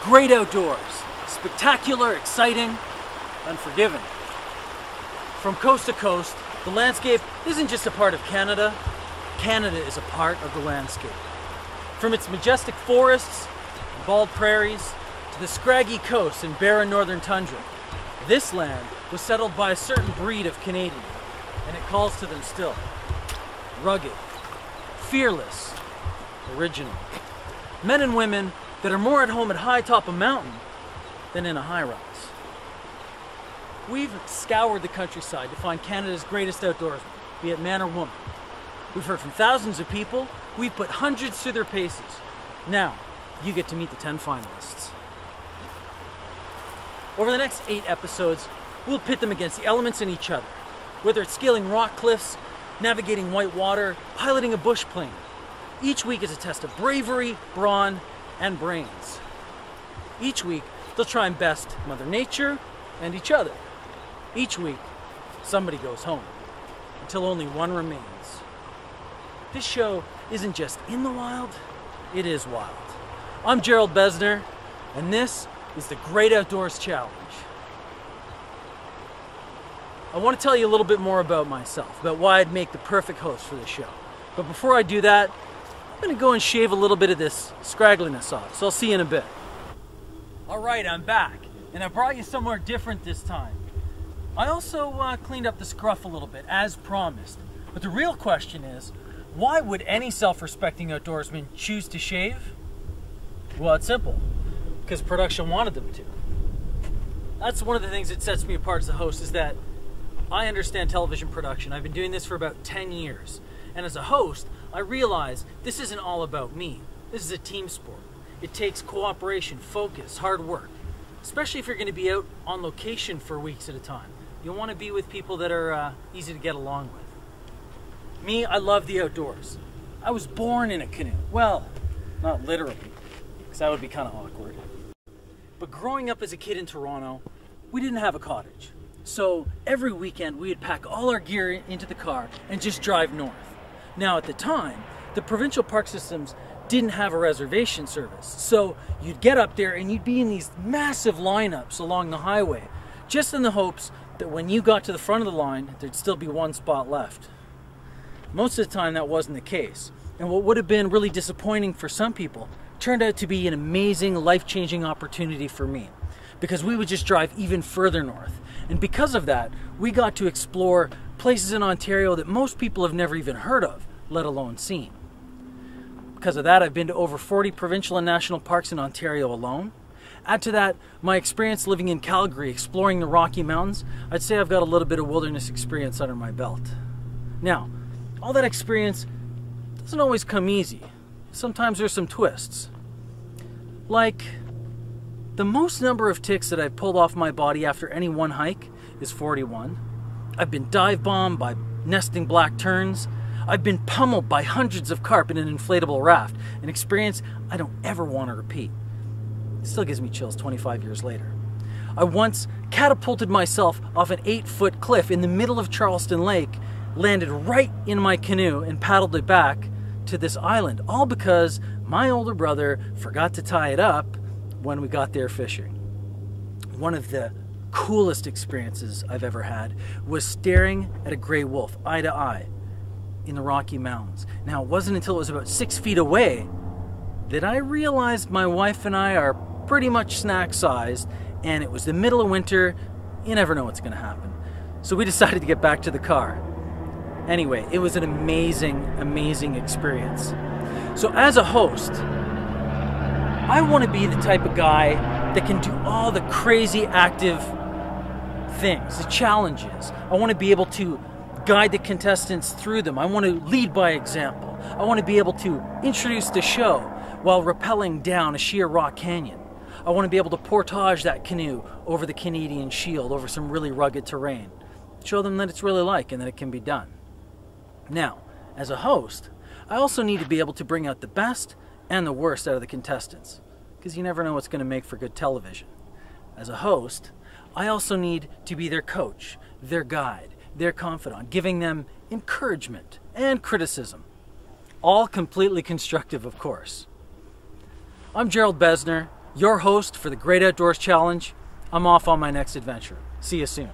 great outdoors. Spectacular, exciting, unforgiving. From coast to coast, the landscape isn't just a part of Canada. Canada is a part of the landscape. From its majestic forests and bald prairies to the scraggy coasts and barren northern tundra, this land was settled by a certain breed of Canadian, and it calls to them still. Rugged, fearless, original. Men and women that are more at home at high top a mountain than in a high rise. We've scoured the countryside to find Canada's greatest outdoorsman, be it man or woman. We've heard from thousands of people. We've put hundreds through their paces. Now, you get to meet the 10 finalists. Over the next 8 episodes, we'll pit them against the elements in each other. Whether it's scaling rock cliffs, navigating white water, piloting a bush plane. Each week is a test of bravery, brawn, and brains. Each week, they'll try and best Mother Nature and each other. Each week, somebody goes home, until only one remains. This show isn't just in the wild, it is wild. I'm Jerald Bezener, and this is the Great Outdoors Challenge. I want to tell you a little bit more about myself, about why I'd make the perfect host for this show. But before I do that, I'm going to go and shave a little bit of this scraggliness off, so I'll see you in a bit. Alright, I'm back, and I brought you somewhere different this time. I also cleaned up the scruff a little bit, as promised. But the real question is, why would any self-respecting outdoorsman choose to shave? Well, it's simple. Because production wanted them to. That's one of the things that sets me apart as a host, is that I understand television production. I've been doing this for about 10 years. And as a host, I realize this isn't all about me. This is a team sport. It takes cooperation, focus, hard work. Especially if you're going to be out on location for weeks at a time. You'll want to be with people that are easy to get along with. Me, I love the outdoors. I was born in a canoe. Well, not literally, because that would be kind of awkward. But growing up as a kid in Toronto, we didn't have a cottage. So every weekend we would pack all our gear into the car and just drive north. Now at the time, the provincial park systems didn't have a reservation service. So you'd get up there and you'd be in these massive lineups along the highway, just in the hopes that when you got to the front of the line, there'd still be one spot left. Most of the time that wasn't the case. And what would have been really disappointing for some people turned out to be an amazing, life-changing opportunity for me, because we would just drive even further north. And because of that, we got to explore places in Ontario that most people have never even heard of, let alone seen. Because of that, I've been to over 40 provincial and national parks in Ontario alone. Add to that, my experience living in Calgary, exploring the Rocky Mountains, I'd say I've got a little bit of wilderness experience under my belt. Now, all that experience doesn't always come easy. Sometimes there's some twists. Like, the most number of ticks that I've pulled off my body after any one hike is 41. I've been dive bombed by nesting black terns. I've been pummeled by hundreds of carp in an inflatable raft, an experience I don't ever want to repeat. It still gives me chills 25 years later. I once catapulted myself off an 8-foot cliff in the middle of Charleston Lake, landed right in my canoe and paddled it back to this island, all because my older brother forgot to tie it up when we got there fishing. One of the coolest experiences I've ever had was staring at a gray wolf eye to eye in the Rocky Mountains. Now, it wasn't until it was about 6 feet away that I realized my wife and I are pretty much snack-sized, and it was the middle of winter. You never know what's going to happen. So we decided to get back to the car. Anyway, it was an amazing, amazing experience. So as a host, I want to be the type of guy that can do all the crazy active things, the challenges. I want to be able to guide the contestants through them. I want to lead by example. I want to be able to introduce the show while rappelling down a sheer rock canyon. I want to be able to portage that canoe over the Canadian Shield, over some really rugged terrain. Show them that it's really like and that it can be done. Now, as a host, I also need to be able to bring out the best and the worst out of the contestants, because you never know what's going to make for good television. As a host, I also need to be their coach, their guide, their confidant, giving them encouragement and criticism. All completely constructive, of course. I'm Jerald Bezener. your host for the Great Outdoors Challenge. I'm off on my next adventure. See you soon.